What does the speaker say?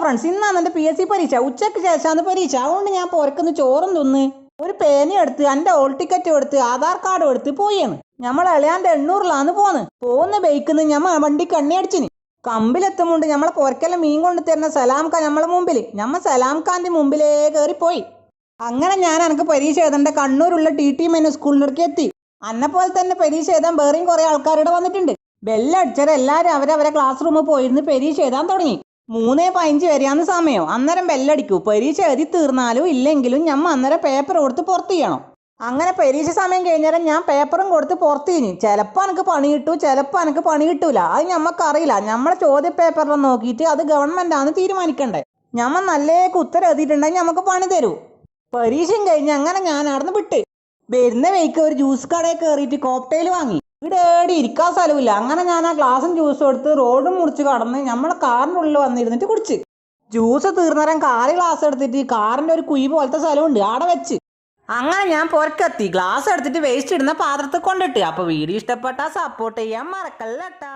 Friends, ഇന്നാണ് എൻ്റെ PSC പരീക്ഷ. ഉച്ചയ്ക്ക് ശേഷമാണ് പരീക്ഷ. അതുകൊണ്ട് ഞാൻ പുറക്കുന്ന് ചോറും തിന്ന് ഒരു പേന എടുത്ത് എൻ്റെ ഓൾ ടിക്കറ്റും എടുത്ത് ആധാർ കാർഡും എടുത്ത് പോയാണ്. നമ്മൾ ഇളയാൻ്റെ 800-ലാണ് പോകുന്ന ബൈക്കിന്ന് ഞമ്മ വണ്ടിക്ക് എണ്ണ അടിച്ചിന്. കമ്പിലെത്തുമുണ്ട് നമ്മളെ പുറക്കെല്ലാം മീൻ കൊണ്ട് തരുന്ന സലാംഖ നമ്മളെ മുമ്പിൽ. നമ്മ സലാംഖാൻ്റെ മുമ്പിലേ കയറിപ്പോയി. അങ്ങനെ ഞാൻ എനിക്ക് പരീക്ഷ എഴുതേണ്ട കണ്ണൂരുള്ള TT മെനു സ്കൂളിലേക്ക് എത്തി. അന്നെ പോലെ തന്നെ പരീക്ഷ എഴുതാൻ വേറെയും കുറേ ആൾക്കാരുടെ വന്നിട്ടുണ്ട്. ബെല്ലടിച്ചാൽ എല്ലാവരും അവരവരെ ക്ലാസ് റൂമിൽ പോയിരുന്ന് പരീക്ഷ എഴുതാൻ തുടങ്ങി. 3:15 വരെയാണ് സമയം. അന്നേരം ബെല്ലടിക്കൂ. പരീക്ഷ എഴുതി തീർന്നാലും ഇല്ലെങ്കിലും ഞമ്മ അന്നേരം പേപ്പർ കൊടുത്ത് പുറത്ത് ചെയ്യണം. അങ്ങനെ പരീക്ഷ സമയം കഴിഞ്ഞാൽ ഞാൻ പേപ്പറും കൊടുത്ത് പുറത്ത് ചെയ്യും. ചിലപ്പോൾ എനിക്ക് പണി കിട്ടൂ, ചിലപ്പോൾ എനിക്ക് പണി കിട്ടൂല. അത് ഞമ്മക്കറിയില്ല. നമ്മളെ ചോദ്യ പേപ്പറിൽ നോക്കിയിട്ട് അത് ഗവൺമെൻറ്റാണ് തീരുമാനിക്കണ്ടേ. ഞമ്മ നല്ല ഉത്തരം എഴുതിയിട്ടുണ്ടെങ്കിൽ നമുക്ക് പണി തരൂ. പരീക്ഷയും കഴിഞ്ഞ് അങ്ങനെ ഞാൻ നടന്ന് വിട്ട് വരുന്ന വഴിക്ക് ഒരു ജ്യൂസ് കടയിൽ കയറിയിട്ട് കോക്ടെയിൽ വാങ്ങി. ഇവിടെ ഏടി ഇരിക്കാൻ സ്ഥലമില്ല. അങ്ങനെ ഞാൻ ആ ഗ്ലാസും ജ്യൂസും എടുത്ത് റോഡും മുറിച്ച് കടന്ന് നമ്മളെ കാറിൻ്റെ ഉള്ളിൽ വന്നിരുന്നിട്ട് കുടിച്ച്. ജ്യൂസ് തീർന്നേരം 4 ഗ്ലാസ് എടുത്തിട്ട് കാറിൻ്റെ ഒരു കുഴി പോലത്തെ സ്ഥലമുണ്ട്, അവിടെ വെച്ച്. അങ്ങനെ ഞാൻ പുറക്കെത്തി ഗ്ലാസ് എടുത്തിട്ട് വേസ്റ്റ് ഇടുന്ന പാത്രത്തിൽ കൊണ്ടിട്ട്. അപ്പോൾ വീഡിയോ ഇഷ്ടപ്പെട്ടാൽ സപ്പോർട്ട് ചെയ്യാൻ മറക്കല്ലേട്ടാ.